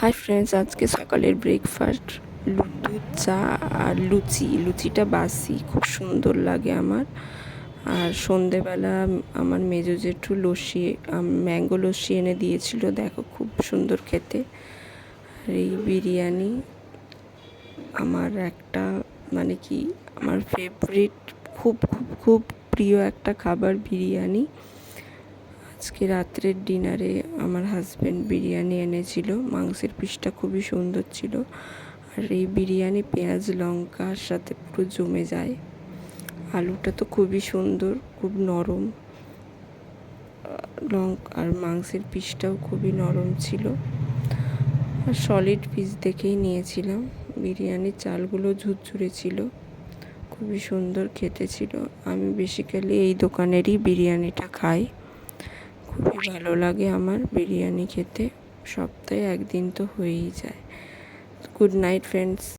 Hi friends, আজকে সকালের breakfast দুধ চা আর লুচিটা বাসি, খুব সুন্দর লাগে আমার। আর সন্ধেবেলা আমার মেজো জেঠু লস্যি, ম্যাঙ্গো লস্যি এনে দিয়েছিল, দেখো খুব সুন্দর খেতে। আর এই বিরিয়ানি আমার একটা মানে কি আমার ফেভারিট, খুব খুব খুব প্রিয় একটা খাবার বিরিয়ানি। আজকে রাত্রের ডিনারে আমার হাজব্যান্ড বিরিয়ানি এনেছিল, মাংসের পিসটা খুবই সুন্দর ছিল। আর এই বিরিয়ানি পেঁয়াজ লঙ্কার সাথে পুরো জমে যায়। আলুটা তো খুবই সুন্দর, খুব নরম, আর মাংসের পিসটাও খুবই নরম ছিল। আর সলিড পিস দেখেই নিয়েছিলাম। বিরিয়ানির চালগুলো ঝুরঝুরে ছিল, খুবই সুন্দর খেতে ছিল। আমি বেসিক্যালি এই দোকানেরই বিরিয়ানিটা খাই, খুবই ভালো লাগে আমার বিরিয়ানি খেতে। সপ্তাহে একদিন তো হয়েই যায়। Good night friends.